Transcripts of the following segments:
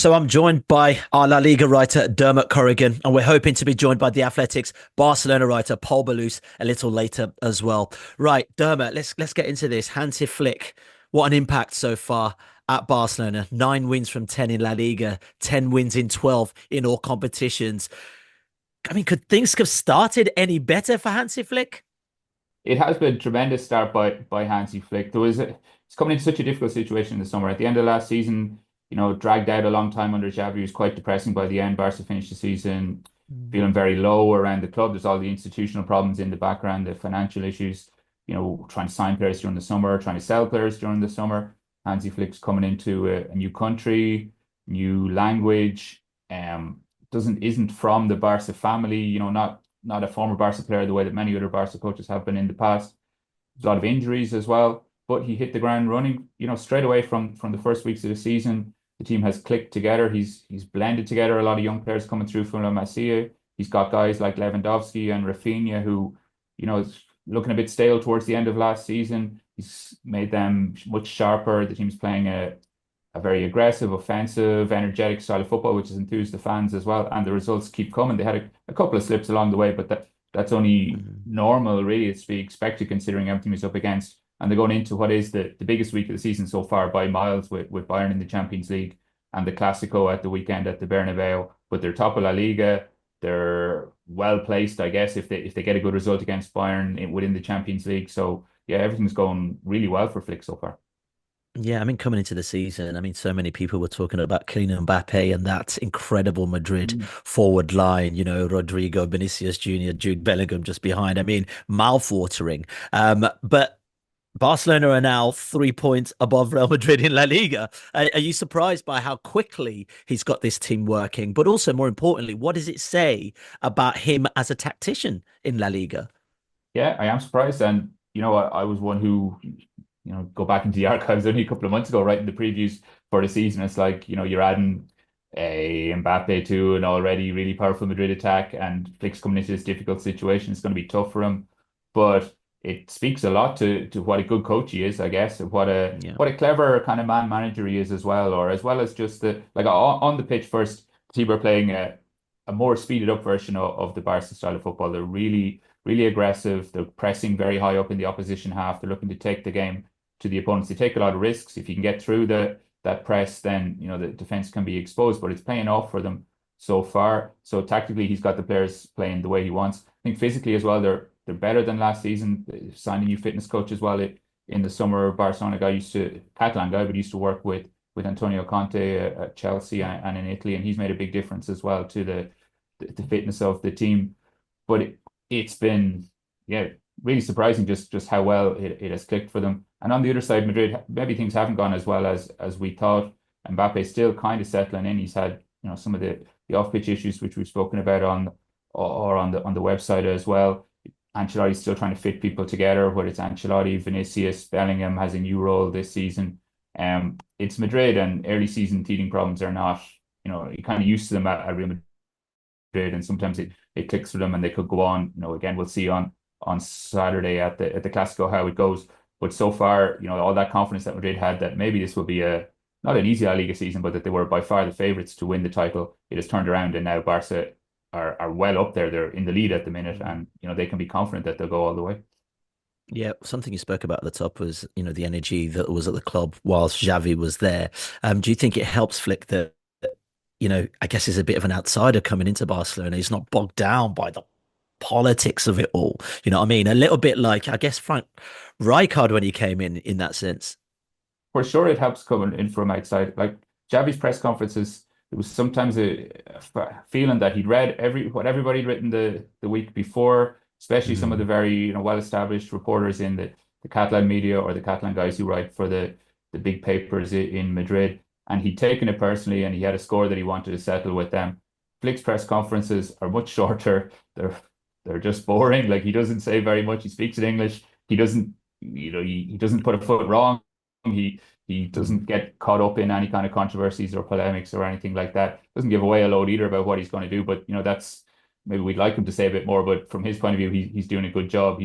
So I'm joined by our La Liga writer Dermot Corrigan, and we're hoping to be joined by the Athletics Barcelona writer Pol Ballus a little later as well. Right, Dermot, let's get into this. Hansi Flick, what an impact so far at Barcelona. 9 wins from 10 in La Liga, 10 wins in 12 in all competitions. I mean, could things have started any better for Hansi Flick? It has been a tremendous start by Hansi Flick. It's coming into such a difficult situation in the summer. At the end of last season, dragged out a long time under Xavi. It was quite depressing by the end. Barca finished the season feeling very low around the club. There's all the institutional problems in the background, the financial issues, trying to sign players during the summer, trying to sell players during the summer. Hansi Flick's coming into a new country, new language, isn't from the Barca family, not a former Barca player the way that many other Barca coaches have been in the past. There's a lot of injuries as well, but he hit the ground running, straight away from the first weeks of the season. The team has clicked together. He's blended together a lot of young players coming through from La Masia. He's got guys like Lewandowski and Rafinha who, is looking a bit stale towards the end of last season. He's made them much sharper. The team's playing a very aggressive, offensive, energetic style of football, which has enthused the fans as well. And the results keep coming. They had a couple of slips along the way, but that's only normal, really. It's to be expected considering everything is up against. And they're going into what is the biggest week of the season so far by miles with Bayern in the Champions League and the Clásico at the weekend at the Bernabeu. But they're top of La Liga. They're well placed, I guess, if they get a good result against Bayern within the Champions League. So yeah, everything's going really well for Flick so far. Yeah, I mean, coming into the season, I mean, so many people were talking about Kylian Mbappe and that incredible Madrid Mm. forward line, Rodrigo, Vinicius Jr., Jude Bellingham just behind. I mean, mouth-watering. But Barcelona are now 3 points above Real Madrid in La Liga. Are you surprised by how quickly he's got this team working? But also, more importantly, what does it say about him as a tactician in La Liga? Yeah, I am surprised. And, I was one who, go back into the archives only a couple of months ago, writing the previews for the season. It's like, you're adding a Mbappe to an already really powerful Madrid attack, and Flick's coming into this difficult situation. It's going to be tough for him. But it speaks a lot to what a good coach he is, I guess, and Yeah. what a clever kind of man manager he is as well, or as well as just on the pitch first, the team are playing a more speeded up version of the Barca style of football. They're really, really aggressive. They're pressing very high up in the opposition half. They're looking to take the game to the opponents. They take a lot of risks. If you can get through that press, then the defense can be exposed. But it's paying off for them so far. So tactically, he's got the players playing the way he wants. I think physically as well, they're better than last season. They signed a new fitness coach as well in the summer. Barcelona guy Catalan guy, but used to work with Antonio Conte at Chelsea and in Italy, and he's made a big difference as well to the fitness of the team. But it's been, yeah, really surprising just how well it has clicked for them. And on the other side, Madrid, maybe things haven't gone as well as we thought. Mbappe's still kind of settling in. He's had, some of the off-pitch issues which we've spoken about on the website as well. Ancelotti's still trying to fit people together, whether it's Ancelotti, Vinicius, Bellingham has a new role this season. It's Madrid, and early season teething problems are not, you're kind of used to them at Real Madrid, and sometimes it clicks for them and they could go on. Again, we'll see on Saturday at the Clásico how it goes. But so far, all that confidence that Madrid had that maybe this will be not an easy La Liga season, but that they were by far the favourites to win the title. It has turned around, and now Barca are well up there. They're in the lead at the minute, and they can be confident that they'll go all the way. Yeah, something you spoke about at the top was, the energy that was at the club whilst Xavi was there. Do you think it helps Flick that, I guess he's a bit of an outsider coming into Barcelona. He's not bogged down by the politics of it all. You know what I mean? A little bit like, I guess, Frank Rijkaard when he came in that sense. For sure, it helps coming in from outside. Like Xavi's press conferences, there was sometimes a feeling that he'd read what everybody'd written the week before, especially some of the Mm. very well-established reporters in the Catalan media or the Catalan guys who write for the big papers in Madrid. And he'd taken it personally, and he had a score that he wanted to settle with them. Flick's press conferences are much shorter. They're just boring. Like, he doesn't say very much. He speaks in English. He doesn't, he doesn't put a foot wrong. He Mm. doesn't get caught up in any kind of controversies or polemics or anything like that. Doesn't give away a load either about what he's going to do. But that's maybe we'd like him to say a bit more. But from his point of view, he's doing a good job.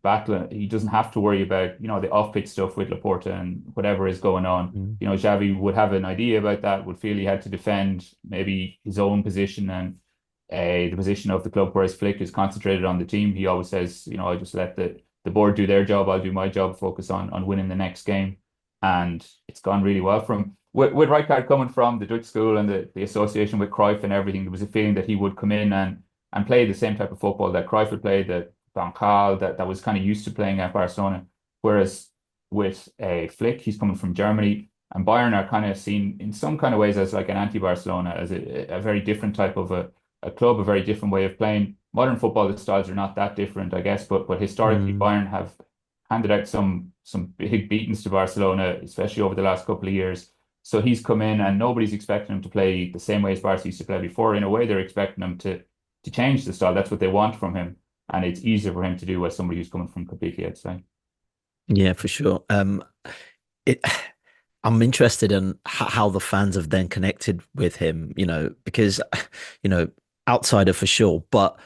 battling. He doesn't have to worry about, the off-pitch stuff with Laporta and whatever is going on. Mm. Xavi would have an idea about that, would feel he had to defend maybe his own position and the position of the club, whereas Flick is concentrated on the team. He always says, I just let the board do their job, I'll do my job, focus on winning the next game. And it's gone really well for him. With Rijkaard coming from the Dutch school and the association with Cruyff and everything, there was a feeling that he would come in and play the same type of football that Cruyff would play, that Van Gaal, that was kind of used to playing at Barcelona. Whereas with a Flick, he's coming from Germany, and Bayern are kind of seen in some kind of ways as like an anti-Barcelona, as a very different type of a club, a very different way of playing. Modern football the styles are not that different, I guess, but historically Mm. Bayern have handed out some big beatings to Barcelona, especially over the last couple of years. So he's come in and nobody's expecting him to play the same way as Barca used to play before. In a way, they're expecting him to change the style. That's what they want from him. And it's easier for him to do as somebody who's coming from completely outside. Yeah, for sure. It, I'm interested in how the fans have then connected with him, because, you know, outsider for sure, but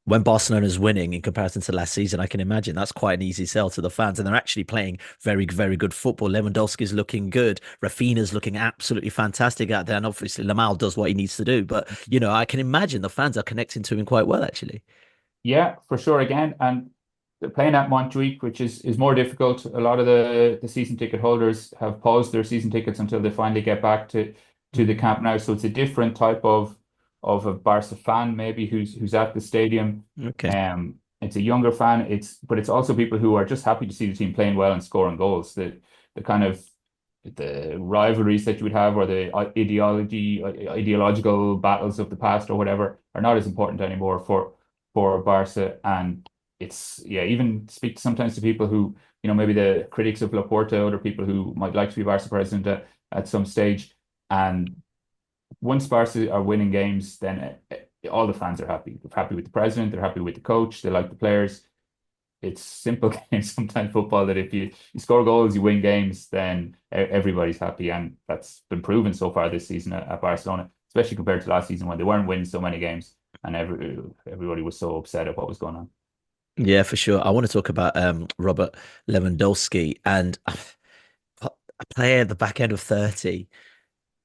when Barcelona's winning in comparison to last season, I can imagine that's quite an easy sell to the fans. And they're actually playing very, very good football. Lewandowski's looking good. Rafinha's looking absolutely fantastic out there. And obviously, Lamau does what he needs to do. But, I can imagine the fans are connecting to him quite well, actually. Yeah, for sure. Again, and they're playing at Montjuic, which is more difficult. A lot of the season ticket holders have paused their season tickets until they finally get back to the Mm. Camp Nou. So it's a different type of a Barca fan maybe who's at the stadium. Okay. It's a younger fan. But it's also people who are just happy to see the team playing well and scoring goals. The kind of the rivalries that you would have, or the ideological battles of the past or whatever, are not as important anymore for Barca. And it's, yeah, even speak sometimes to people who, maybe the critics of Laporta, other people who might like to be Barca president at some stage. And once Barca are winning games, then all the fans are happy. They're happy with the president, they're happy with the coach, they like the players. It's simple games sometimes football, that if you score goals, you win games, then everybody's happy. And that's been proven so far this season at Barcelona, especially compared to last season when they weren't winning so many games and everybody was so upset at what was going on. Yeah, for sure. I want to talk about Robert Lewandowski and a player at the back end of 30,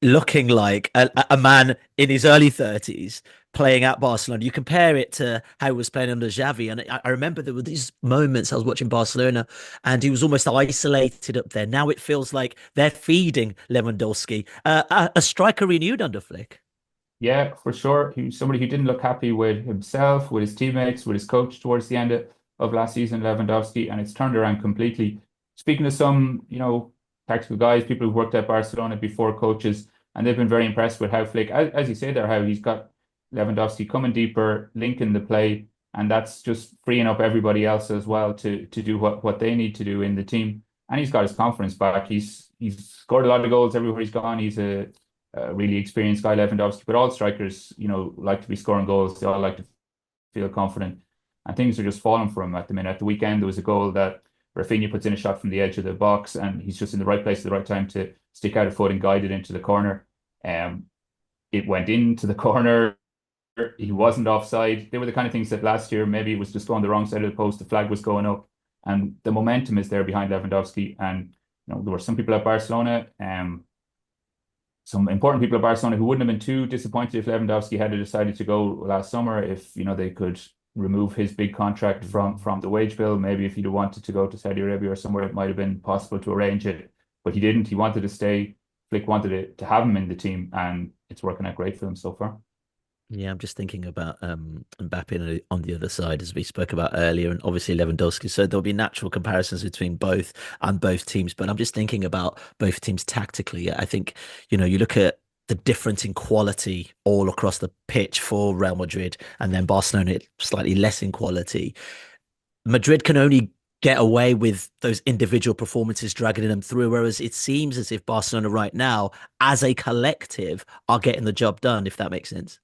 looking like a man in his early 30s playing at Barcelona. You compare it to how he was playing under Xavi, and I remember there were these moments I was watching Barcelona, and he was almost isolated up there. Now it feels like they're feeding Lewandowski, a striker renewed under Flick. Yeah, for sure. He was somebody who didn't look happy with himself, with his teammates, with his coach towards the end of last season, Lewandowski, and it's turned around completely. Speaking to some, tactical guys, people who've worked at Barcelona before, coaches, and they've been very impressed with how Flick, as you say there, how he's got Lewandowski coming deeper, linking the play, and that's just freeing up everybody else as well to do what they need to do in the team. And he's got his confidence back. He's scored a lot of goals everywhere he's gone. He's a really experienced guy, Lewandowski, but all strikers, like to be scoring goals. They all like to feel confident, and things are just falling for him at the minute. At the weekend, there was a goal that Rafinha puts in a shot from the edge of the box, and he's just in the right place at the right time to stick out a foot and guide it into the corner. It went into the corner. He wasn't offside. They were the kind of things that last year maybe it was just on the wrong side of the post. The flag was going up, and the momentum is there behind Lewandowski. And there were some people at Barcelona, some important people at Barcelona who wouldn't have been too disappointed if Lewandowski had decided to go last summer, if they could remove his big contract from the wage bill. Maybe if he'd wanted to go to Saudi Arabia or somewhere, it might have been possible to arrange it, but he didn't. He wanted to stay. Flick wanted to have him in the team, and it's working out great for them so far. Yeah, I'm just thinking about Mbappe on the other side, as we spoke about earlier, and obviously Lewandowski. So there'll be natural comparisons between both teams. But I'm just thinking about both teams tactically. I think, you look at the difference in quality all across the pitch for Real Madrid, and then Barcelona slightly less in quality. Madrid can only get away with those individual performances dragging them through, whereas it seems as if Barcelona right now, as a collective, are getting the job done, if that makes sense.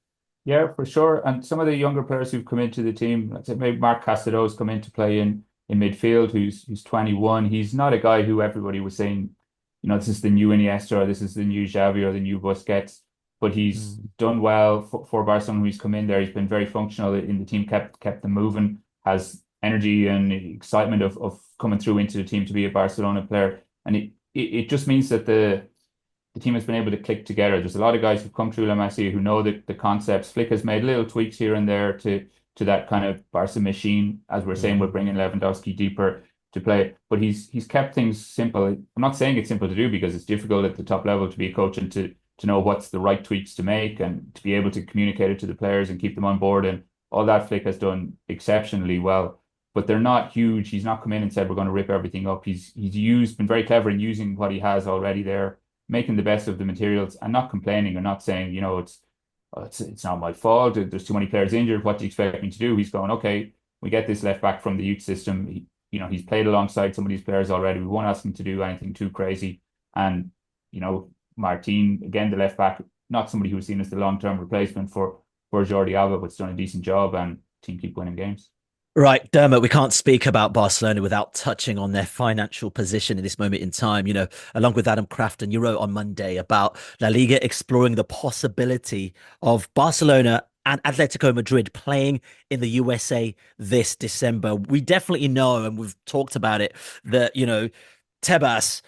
Yeah, for sure. And some of the younger players who've come into the team, let's say maybe Marc Casadó's come in to play in midfield, who's 21. He's not a guy who everybody was saying, this is the new Iniesta, or this is the new Xavi, or the new Busquets. But he's Mm. done well for Barcelona. He's come in there. He's been very functional in the team, kept them moving. Has energy and excitement of coming through into the team to be a Barcelona player. And it just means that the team has been able to click together. There's a lot of guys who've come through La Masia who know the concepts. Flick has made little tweaks here and there to that kind of Barca machine, as we're saying, we're bringing Lewandowski deeper to play. But he's kept things simple. I'm not saying it's simple to do because it's difficult at the top level to be a coach and to know what's the right tweaks to make and to be able to communicate it to the players and keep them on board. And all that Flick has done exceptionally well. But they're not huge. He's not come in and said we're going to rip everything up. He's been very clever in using what he has already there, making the best of the materials and not complaining or not saying, it's not my fault. There's too many players injured. What do you expect me to do? He's going, okay, we get this left back from the youth system. He's played alongside some of these players already. We won't ask him to do anything too crazy. And, Martin, again, the left back, not somebody who was seen as the long-term replacement for Jordi Alba, but's done a decent job and team keep winning games. Right, Dermot, we can't speak about Barcelona without touching on their financial position in this moment in time. Along with Adam Crafton, you wrote on Monday about La Liga exploring the possibility of Barcelona and Atletico Madrid playing in the USA this December. We definitely know, and we've talked about it, that, Tebas,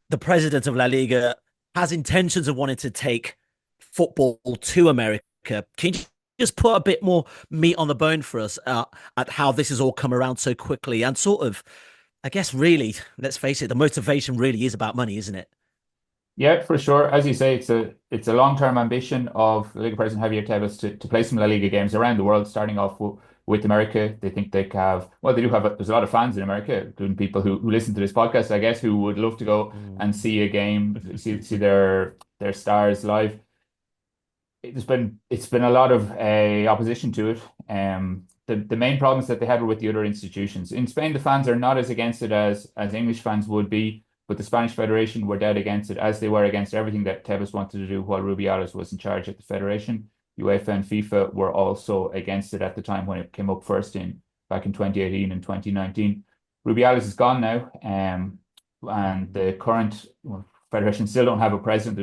the president of La Liga, has intentions of wanting to take football to America. Can you just put a bit more meat on the bone for us at how this has all come around so quickly and sort of, I guess, really, let's face it, the motivation really is about money, isn't it? Yeah, for sure. As you say, it's a long-term ambition of Liga President Javier Tebas to play some La Liga games around the world, starting off with America. They think they have, well, they do have, there's a lot of fans in America, including people who listen to this podcast, I guess, who would love to go and see a game, see their stars live. It's been a lot of opposition to it. The main problems that they had were with the other institutions. In Spain, the fans are not as against it as English fans would be, but the Spanish Federation were dead against it, as they were against everything that Tebas wanted to do while Rubiales was in charge at the Federation. UEFA and FIFA were also against it at the time when it came up first back in 2018 and 2019. Rubiales is gone now, and the current Federation still don't have a president.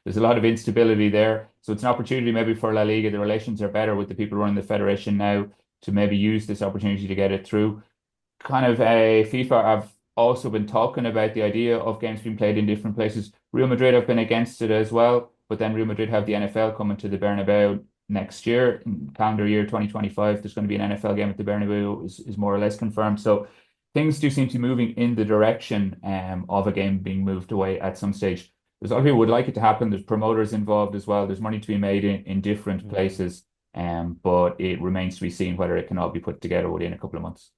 There's a lot of instability there. So it's an opportunity maybe for La Liga. The relations are better with the people running the Federation now to maybe use this opportunity to get it through. Kind of FIFA have also been talking about the idea of games being played in different places. Real Madrid have been against it as well, but then Real Madrid have the NFL coming to the Bernabeu next year, in calendar year 2025. There's going to be an NFL game at the Bernabeu is more or less confirmed. So things do seem to be moving in the direction of a game being moved away at some stage. There's a lot of people who would like it to happen. There's promoters involved as well. There's money to be made in different places, but it remains to be seen whether it can all be put together within a couple of months.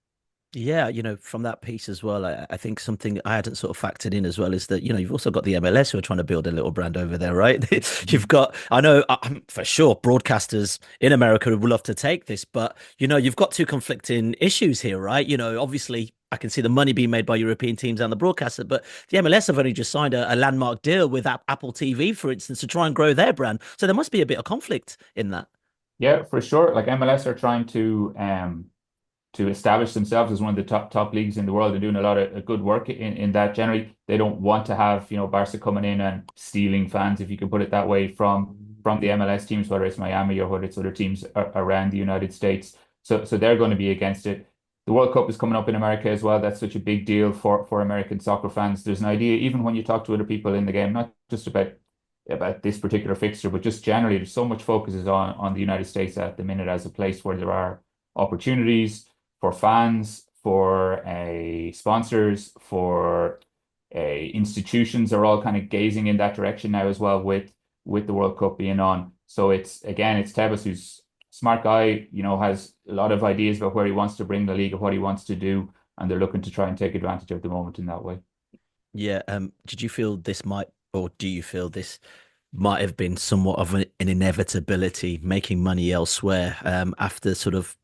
Yeah, from that piece as well, I think something I hadn't sort of factored in as well is that, you've also got the MLS who are trying to build a little brand over there, right? You've got, I know for sure, broadcasters in America would love to take this, but, you've got two conflicting issues here, right? Obviously, I can see the money being made by European teams and the broadcaster, but the MLS have only just signed a landmark deal with Apple TV, for instance, to try and grow their brand. So there must be a bit of conflict in that. Yeah, for sure. Like MLS are trying to establish themselves as one of the top leagues in the world and doing a lot of good work in that. Generally, they don't want to have Barca coming in and stealing fans, if you can put it that way, from the MLS teams, whether it's Miami or whether it's other teams around the United States. So they're going to be against it. The World Cup is coming up in America as well. That's such a big deal for American soccer fans. There's an idea, even when you talk to other people in the game, not just about this particular fixture, but just generally, there's so much focus is on the United States at the minute as a place where there are opportunities for fans, for sponsors, for institutions are all kind of gazing in that direction now as well with the World Cup being on. So it's Tebas, who's a smart guy, has a lot of ideas about where he wants to bring the league, what he wants to do, and they're looking to try and take advantage of the moment in that way. Yeah. Did you feel this might, or do you feel this might have been somewhat of an inevitability, making money elsewhere after sort of,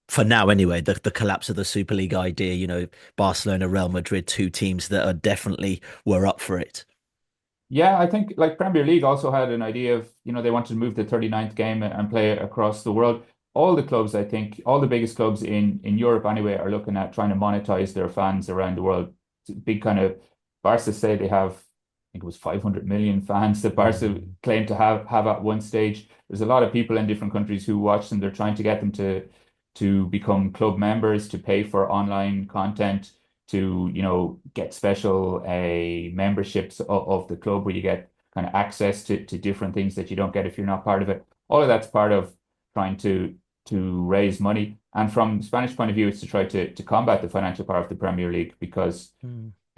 for now anyway, the collapse of the Super League idea, Barcelona, Real Madrid, two teams that are definitely were up for it. Yeah, I think like Premier League also had an idea of, they wanted to move the 39th game and play it across the world. All the clubs, I think, all the biggest clubs in Europe anyway, are looking at trying to monetize their fans around the world. It's a big kind of, Barca say they have, I think it was 500 million fans that Barca claim to have at one stage. There's a lot of people in different countries who watch them. They're trying to get them to become club members, to pay for online content, to, get special memberships of the club where you get kind of access to different things that you don't get if you're not part of it. All of that's part of trying to raise money. And from the Spanish point of view, it's to try to combat the financial power of the Premier League, because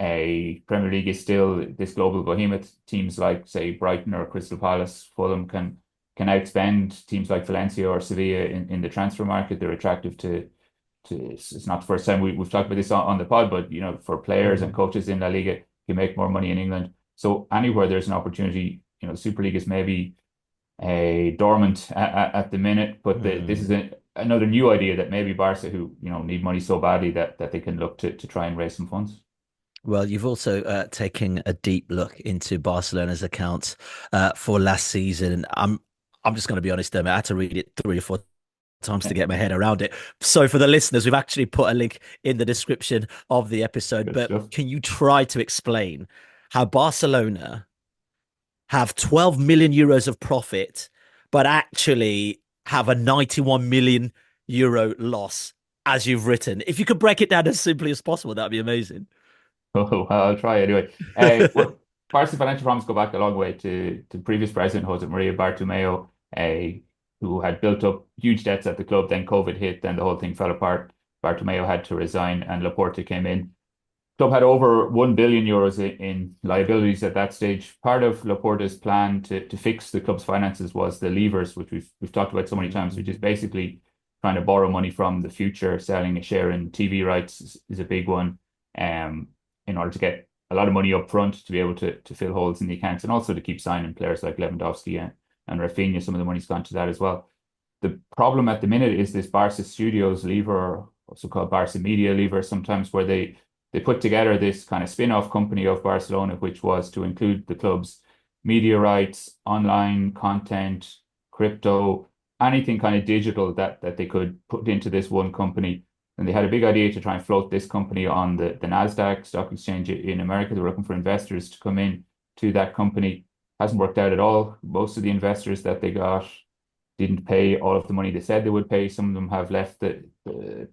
a Premier League is still this global behemoth. Teams like, say, Brighton or Crystal Palace, Fulham can outspend teams like Valencia or Sevilla in the transfer market. They're attractive to it's not the first time we've talked about this on the pod, but for players and coaches in La Liga, you make more money in England. So anywhere there's an opportunity, the Super League is maybe a dormant at the minute, but this is another new idea that maybe Barca, who need money so badly that they can look to try and raise some funds. Well, you've also taken a deep look into Barcelona's accounts for last season. I'm just going to be honest, though, I had to read it 3 or 4 times to get my head around it. So for the listeners, we've actually put a link in the description of the episode. Good But stuff. can you try to explain how Barcelona have 12 million euros of profit, but actually have a 91 million euro loss, as you've written? If you could break it down as simply as possible, that'd be amazing. Oh, I'll try anyway. Well, Barca's financial problems go back a long way to previous president Jose Maria Bartomeu, who had built up huge debts at the club. Then COVID hit, then the whole thing fell apart. Bartomeu had to resign, and Laporta came in. Club had over 1 billion euros in liabilities at that stage. Part of Laporta's plan to fix the club's finances was the levers, which we've talked about so many times, which is basically trying to borrow money from the future. Selling a share in TV rights is a big one, in order to get a lot of money up front to be able to fill holes in the accounts, and also to keep signing players like Lewandowski and Rafinha. Some of the money's gone to that as well. The problem at the minute is this Barca Studios lever, or also called Barca Media lever sometimes, where they put together this kind of spin-off company of Barcelona, which was to include the club's media rights, online content, crypto, anything kind of digital that they could put into this one company. And they had a big idea to try and float this company on the NASDAQ stock exchange in America. They were looking for investors to come in to that company. Hasn't worked out at all. Most of the investors that they got didn't pay all of the money they said they would pay. Some of them have left the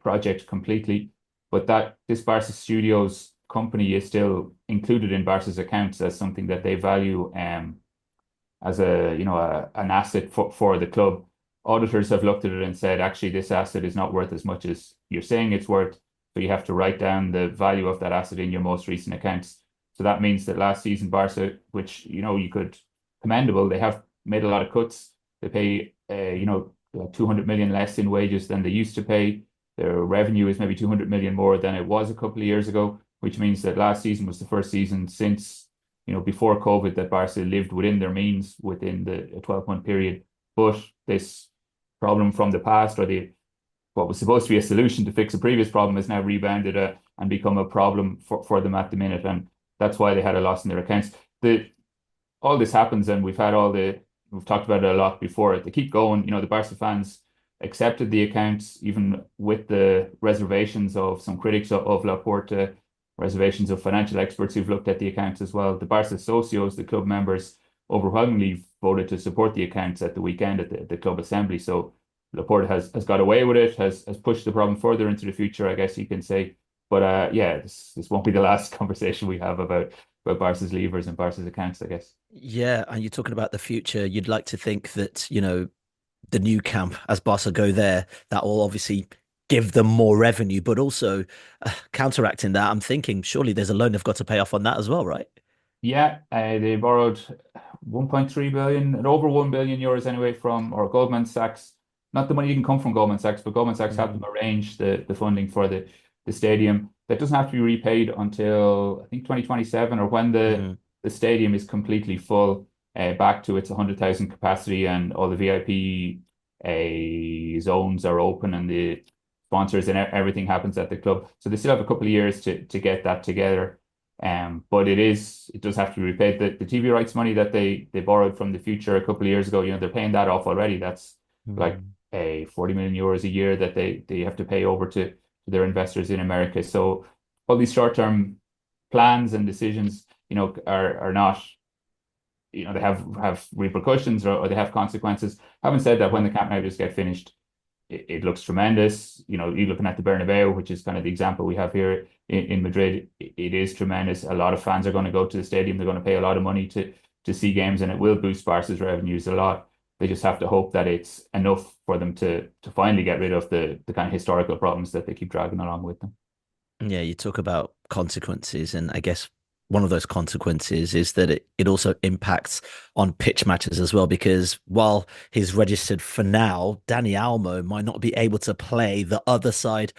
project completely. But this Barca Studios company is still included in Barca's accounts as something that they value as an asset for the club. Auditors have looked at it and said, actually, this asset is not worth as much as you're saying it's worth. So you have to write down the value of that asset in your most recent accounts. So that means that last season, Barca, which, you could commendable, they have made a lot of cuts. They pay, 200 million less in wages than they used to pay. Their revenue is maybe 200 million more than it was a couple of years ago, which means that last season was the first season since, before COVID, that Barca lived within their means within the 12-month period. But this problem from the past, or what was supposed to be a solution to fix a previous problem, has now rebounded and become a problem for them at the minute, and that's why they had a loss in their accounts. All this happens, and we've talked about it a lot before. They keep going. The Barca fans accepted the accounts, even with the reservations of some critics of Laporta, reservations of financial experts who've looked at the accounts as well. The Barca socios, the club members, overwhelmingly voted to support the accounts at the weekend at the club assembly. So Laporta has got away with it, has pushed the problem further into the future, I guess you can say. But this won't be the last conversation we have about Barca's levers and Barca's accounts, I guess. Yeah, and you're talking about the future. You'd like to think that, the new camp, as Barca go there, that will obviously give them more revenue, but also counteracting that, I'm thinking surely there's a loan they've got to pay off on that as well, right? Yeah, they borrowed 1.3 billion, and over 1 billion euros anyway, from or Goldman Sachs. Not the money didn't come from Goldman Sachs, but Goldman Sachs helped them arrange the funding for the stadium. That doesn't have to be repaid until I think 2027, or when the stadium is completely full, back to its 100,000 capacity, and all the VIP zones are open, and the sponsors and everything happens at the club. So they still have a couple of years to get that together. But it does have to be repaid. The TV rights money that they borrowed from the future a couple of years ago, they're paying that off already. That's like 40 million euros a year that they have to pay over to their investors in America. So all these short-term plans and decisions, are not, they have repercussions, or they have consequences. Having said that, when the Camp Nou just get finished, it looks tremendous. You know, you're looking at the Bernabeu, which is kind of the example we have here in Madrid. It is tremendous. A lot of fans are going to go to the stadium. They're going to pay a lot of money to see games, and it will boost Barca's revenues a lot. They just have to hope that it's enough for them to finally get rid of the kind of historical problems that they keep dragging along with them. Yeah, you talk about consequences, and I guess one of those consequences is that it also impacts on pitch matters as well, because while he's registered for now, Dani Almo might not be able to play the other side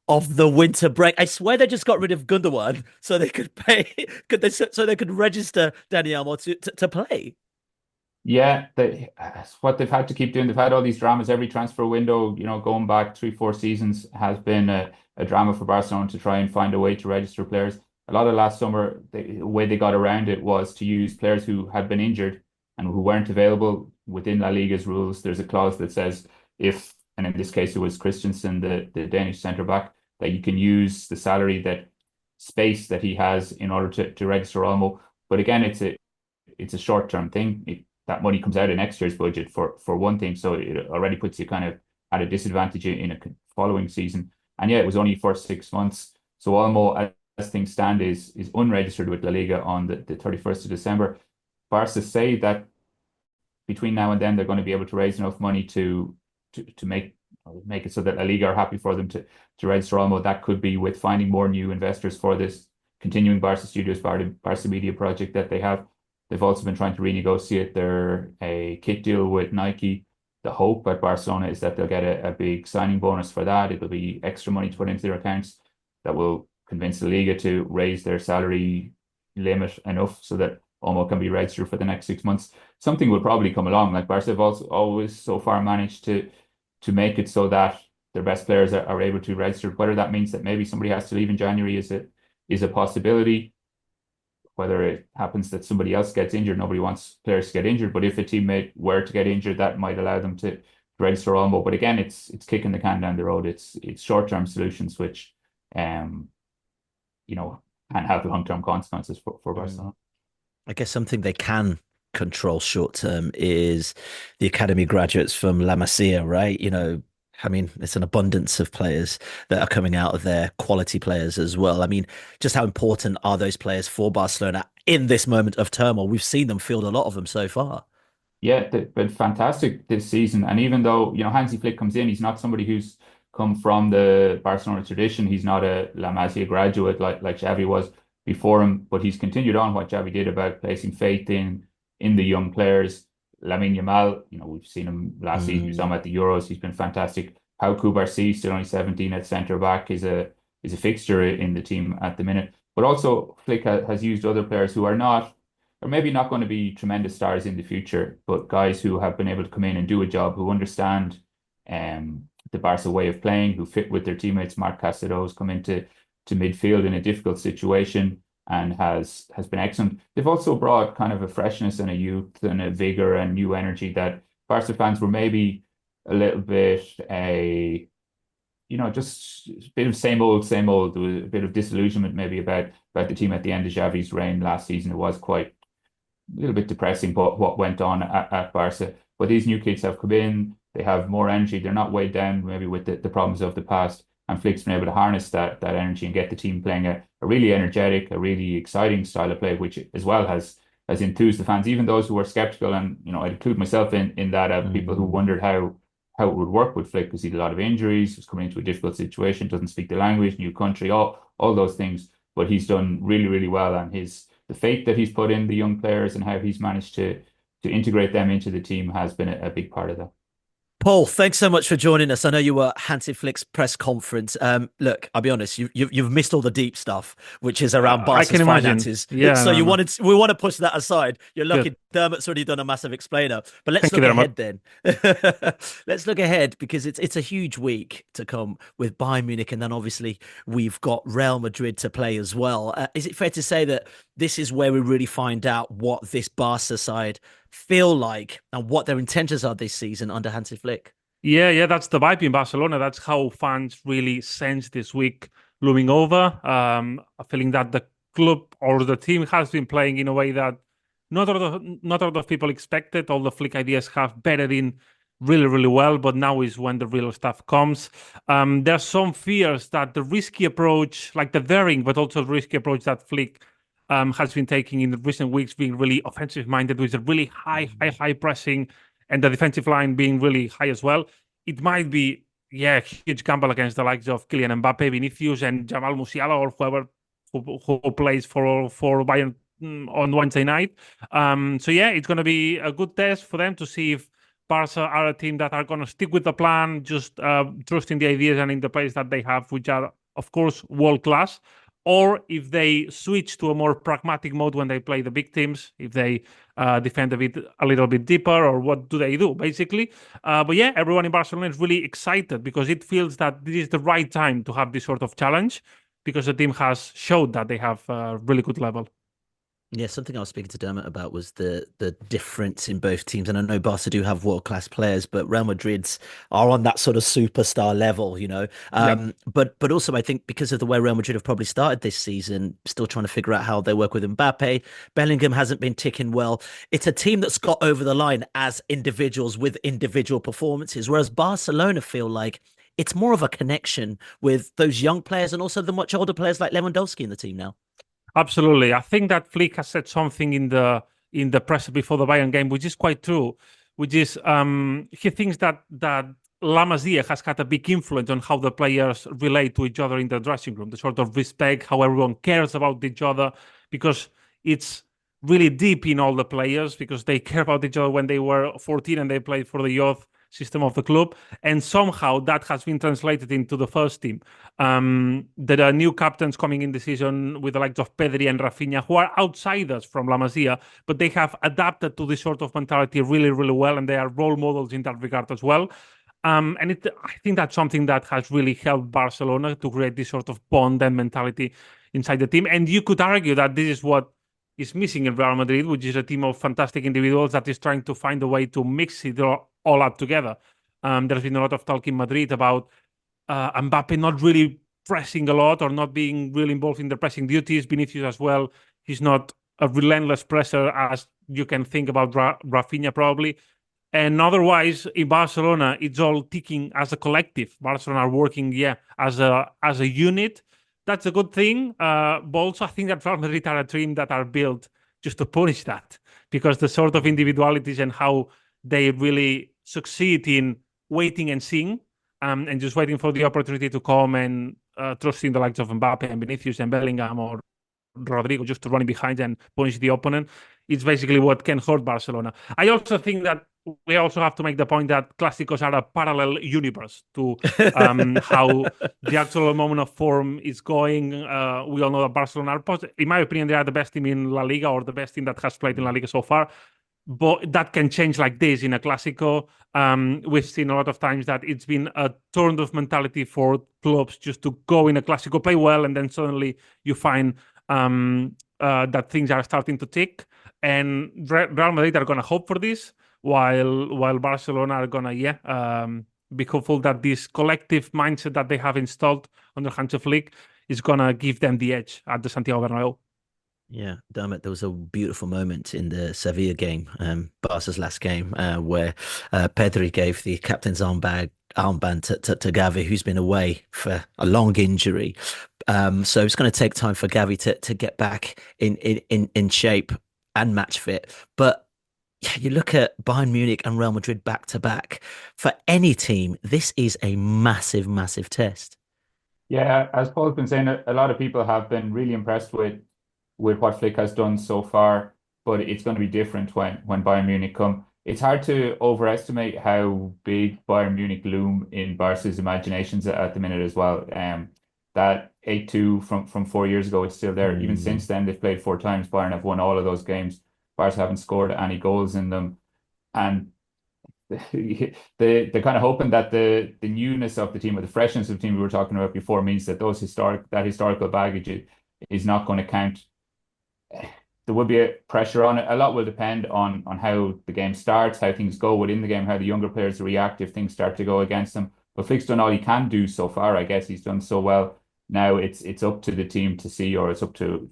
of the winter break. I swear they just got rid of Gundogan so they could pay, so they could register Dani Almo to play. Yeah, that's what they've had to keep doing. They've had all these dramas. Every transfer window, you know, going back 3, 4 seasons has been a drama for Barcelona to try and find a way to register players. A lot of last summer, the way they got around it was to use players who had been injured and who weren't available within La Liga's rules. There's a clause that says if, and in this case it was Christensen, the Danish centre back, that you can use the salary that space that he has in order to register Olmo. But again, it's a short term thing. That money comes out of next year's budget for one thing, so it already puts you kind of at a disadvantage in a following season. And yeah, it was only for 6 months. So Olmo, as things stand, is unregistered with La Liga on the 31st of December. Barca say that between now and then they're going to be able to raise enough money to make it so that La Liga are happy for them to register Olmo. That could be with finding more new investors for this continuing Barca Studios Barca Media project that they have. They've also been trying to renegotiate their a kit deal with Nike. The hope at Barcelona is that they'll get a big signing bonus for that. It'll be extra money to put into their accounts that will convince the Liga to raise their salary limit enough so that Olmo can be registered for the next 6 months. Something will probably come along. Like Barca have also always so far managed to make it so that their best players are able to register. Whether that means that maybe somebody has to leave in January is a possibility. Whether it happens that somebody else gets injured, nobody wants players to get injured. But if a teammate were to get injured, that might allow them to register Olmo. But again, it's kicking the can down the road. It's short-term solutions which you know, can have long-term consequences for Barcelona. I guess something they can control short term is the academy graduates from La Masia, right? You know, I mean, it's an abundance of players that are coming out of there, quality players as well. I mean, just how important are those players for Barcelona in this moment of turmoil? We've seen them field a lot of them so far. Yeah, they've been fantastic this season. And even though, you know, Hansi Flick comes in, he's not somebody who's come from the Barcelona tradition. He's not a La Masia graduate like Xavi was before him, but he's continued on what Xavi did about placing faith in the young players. Lamine Yamal, you know, we've seen him last season. We saw him at the Euros. He's been fantastic. Pau Cubarsí, still only 17 at centre back, is a fixture in the team at the minute. But also Flick has used other players who are not, or maybe not going to be tremendous stars in the future, but guys who have been able to come in and do a job, who understand the Barca way of playing, who fit with their teammates. Marc Casado's come into midfield in a difficult situation and has been excellent. They've also brought kind of a freshness and a youth and a vigor and new energy that Barca fans were maybe a little bit just a bit of same old, same old. There was a bit of disillusionment maybe about the team at the end of Xavi's reign last season. It was quite a little bit depressing what went on at Barca. But these new kids have come in, they have more energy, they're not weighed down maybe with the problems of the past. And Flick's been able to harness that energy and get the team playing a really energetic, a really exciting style of play, which as well has enthused the fans, even those who were skeptical. And you know, I include myself in that of people who wondered how it would work with Flick because he had a lot of injuries, was coming into a difficult situation, doesn't speak the language, new country, all those things. But he's done really, really well, and the faith that he's put in the young players and how he's managed to integrate them into the team has been a big part of that. Paul, thanks so much for joining us. I know you were at Hansi Flick's press conference. Look, I'll be honest, you've missed all the deep stuff, which is around I can Barca's imagine. finances. Yeah, So no, no. we want to push that aside. You're lucky Good. Dermot's already done a massive explainer. But let's Thank you, look Dermot. ahead then. Let's look ahead because it's a huge week to come with Bayern Munich, and then obviously we've got Real Madrid to play as well. Is it fair to say that this is where we really find out what this Barca side feel like and what their intentions are this season under Hansi Flick? Yeah, that's the vibe in Barcelona. That's how fans really sense this week looming over. A feeling that the club or the team has been playing in a way that not a lot of people expected. All the Flick ideas have bedded in really, really well, but now is when the real stuff comes. There's some fears that the risky approach, like the daring, but also the risky approach that Flick has been taking in the recent weeks, being really offensive minded with a really high pressing, and the defensive line being really high as well. It might be, yeah, a huge gamble against the likes of Kylian Mbappe, Vinicius, and Jamal Musiala, or whoever who plays for Bayern on Wednesday night. So yeah, it's going to be a good test for them to see if Barca are a team that are going to stick with the plan, just trusting the ideas and in the players that they have, which are, of course, world class, or if they switch to a more pragmatic mode when they play the big teams, if they defend a little bit deeper, or what do they do, basically. But yeah, everyone in Barcelona is really excited because it feels that this is the right time to have this sort of challenge because the team has showed that they have a really good level. Yeah, something I was speaking to Dermot about was the difference in both teams. And I know Barca do have world-class players, but Real Madrid's are on that sort of superstar level, you know. But also I think because of the way Real Madrid have probably started this season, still trying to figure out how they work with Mbappe. Bellingham hasn't been ticking well. It's a team that's got over the line as individuals with individual performances, whereas Barcelona feel like it's more of a connection with those young players and also the much older players like Lewandowski in the team now. Absolutely. I think that Flick has said something in the press before the Bayern game, which is quite true, which is he thinks that La Masia has had a big influence on how the players relate to each other in the dressing room, the sort of respect, how everyone cares about each other, because it's really deep in all the players because they care about each other when they were 14 and they played for the youth system of the club, and somehow that has been translated into the first team. There are new captains coming in the season with the likes of Pedri and Rafinha, who are outsiders from La Masia, but they have adapted to this sort of mentality really, really well, and they are role models in that regard as well. And I think that's something that has really helped Barcelona to create this sort of bond and mentality inside the team. And you could argue that this is what is missing in Real Madrid, which is a team of fantastic individuals that is trying to find a way to mix it all up together. There's been a lot of talk in Madrid about Mbappe not really pressing a lot or not being really involved in the pressing duties. Vinicius as well. He's not a relentless presser as you can think about Rafinha probably. And otherwise, in Barcelona, it's all ticking as a collective. Barcelona are working, as a unit. That's a good thing. But also, I think that Real Madrid are a team that are built just to punish that because the sort of individualities and how they really succeed in waiting and seeing and just waiting for the opportunity to come and trusting the likes of Mbappe and Vinicius and Bellingham or Rodrigo just to run behind and punish the opponent. It's basically what can hurt Barcelona. I also think that we also have to make the point that Clásicos are a parallel universe to how the actual moment of form is going. We all know that Barcelona are, in my opinion, they are the best team in La Liga or the best team that has played in La Liga so far. But that can change like this in a Clásico. We've seen a lot of times that it's been a turn of mentality for clubs just to go in a Clásico, play well, and then suddenly you find that things are starting to tick. And Real Madrid are going to hope for this, while Barcelona are going to, be hopeful that this collective mindset that they have installed under Hansi Flick is going to give them the edge at the Santiago Bernabeu. Yeah, Dermot, there was a beautiful moment in the Sevilla game, Barca's last game, where Pedri gave the captain's armband to Gavi, who's been away for a long injury. So it's going to take time for Gavi to get back in shape and match fit. But yeah, you look at Bayern Munich and Real Madrid back to back. For any team, this is a massive, massive test. Yeah, as Paul's been saying, a lot of people have been really impressed with what Flick has done so far, but it's going to be different when Bayern Munich come. It's hard to overestimate how big Bayern Munich loom in Barca's imaginations at the minute as well. That 8-2 from 4 years ago is still there. Even since then, they've played 4 times. Bayern have won all of those games. Barca haven't scored any goals in them. And they're kind of hoping that the newness of the team or the freshness of the team we were talking about before means that that historical baggage is not going to count. There will be a pressure on it. A lot will depend on how the game starts, how things go within the game, how the younger players react if things start to go against them. But Flick's done all he can do so far. I guess he's done so well. Now it's up to the team to see, or it's up to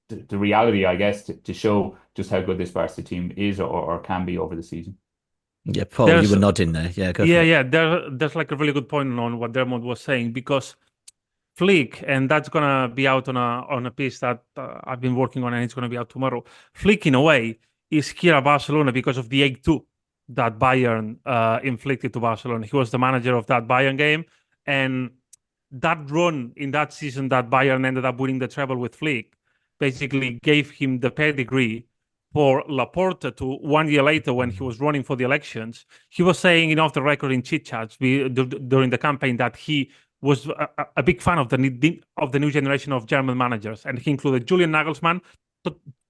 the reality, I guess, to show just how good this Barca team is or can be over the season. Yeah, Paul, you were nodding there. Yeah, go for it. Yeah. There's like a really good point on what Dermot was saying, because Flick, and that's gonna be out on a piece that I've been working on, and it's gonna be out tomorrow. Flick, in a way, is here at Barcelona because of the 8-2 that Bayern inflicted to Barcelona. He was the manager of that Bayern game, and that run in that season that Bayern ended up winning the treble with Flick basically gave him the pedigree for Laporta to 1 year later, when he was running for the elections. He was saying off the record in chit chats during the campaign that he was a big fan of the new generation of German managers, and he included Julian Nagelsmann,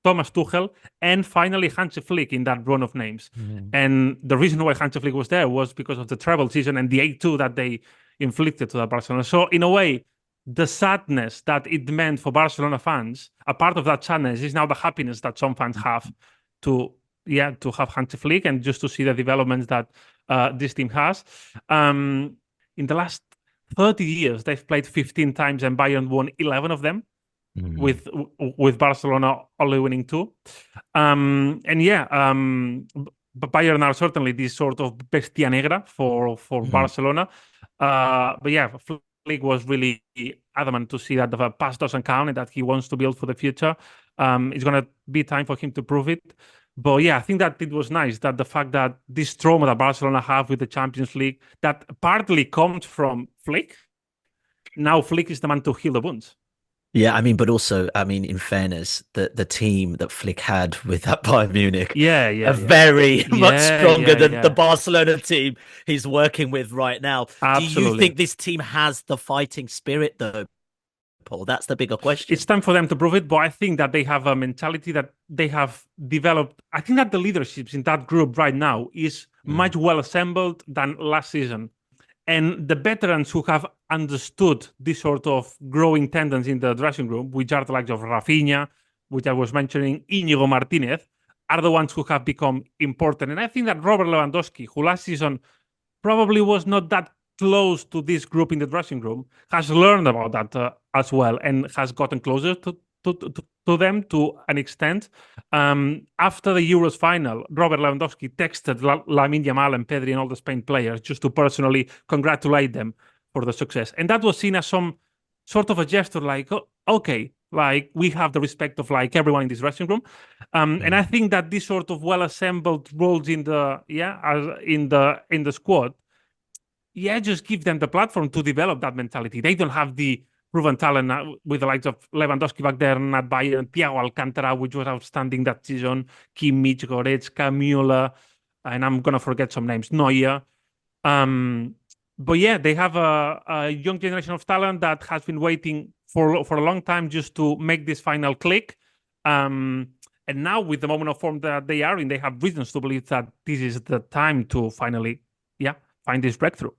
Thomas Tuchel, and finally Hansi Flick in that run of names. And the reason why Hansi Flick was there was because of the treble season and the 8-2 that they inflicted to the Barcelona. So in a way, the sadness that it meant for Barcelona fans, a part of that sadness is now the happiness that some fans have to have Hansi Flick and just to see the developments that this team has. In the last 30 years, they've played 15 times and Bayern won 11 of them, with Barcelona only winning 2. But Bayern are certainly this sort of bestia negra for Barcelona. But yeah, Flick was really adamant to see that the past doesn't count and that he wants to build for the future. It's going to be time for him to prove it. But yeah, I think that it was nice that the fact that this trauma that Barcelona have with the Champions League, that partly comes from Flick. Now Flick is the man to heal the wounds. Yeah, I mean, but also, I mean, in fairness, the team that Flick had with that Bayern Munich, very much stronger than the Barcelona team he's working with right now. Absolutely. Do you think this team has the fighting spirit, though, Paul? That's the bigger question. It's time for them to prove it, but I think that they have a mentality that they have developed. I think that the leadership in that group right now is much well assembled than last season. And the veterans who have understood this sort of growing tendency in the dressing room, which are the likes of Rafinha, which I was mentioning, Íñigo Martínez, are the ones who have become important. And I think that Robert Lewandowski, who last season probably was not that close to this group in the dressing room, has learned about that as well and has gotten closer to them to an extent. After the Euros final, Robert Lewandowski texted Lamine Yamal and Pedri and all the Spain players just to personally congratulate them for the success. And that was seen as some sort of a gesture like, oh, okay, like we have the respect of like everyone in this dressing room. And I think that this sort of well-assembled roles in the squad, just give them the platform to develop that mentality. They don't have the proven talent with the likes of Lewandowski back there at Bayern, Thiago Alcantara, which was outstanding that season, Kimmich, Goretzka, Müller, and I'm going to forget some names, Neuer. But yeah, they have a young generation of talent that has been waiting for a long time just to make this final click. And now with the moment of form that they are in, they have reasons to believe that this is the time to finally, find this breakthrough.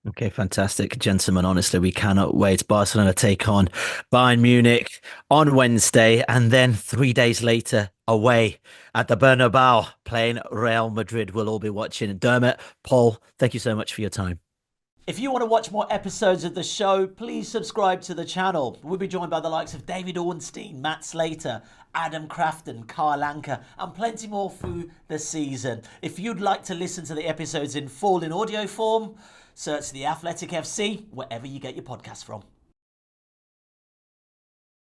Okay, fantastic, gentlemen. Honestly, we cannot wait. Barcelona take on Bayern Munich on Wednesday, and then 3 days later, away at the Bernabeu, playing Real Madrid. We'll all be watching. Dermot, Paul, thank you so much for your time. If you want to watch more episodes of the show, please subscribe to the channel. We'll be joined by the likes of David Ornstein, Matt Slater, Adam Crafton, Carl Anker, and plenty more through the season. If you'd like to listen to the episodes in full in audio form, search The Athletic FC wherever you get your podcasts from.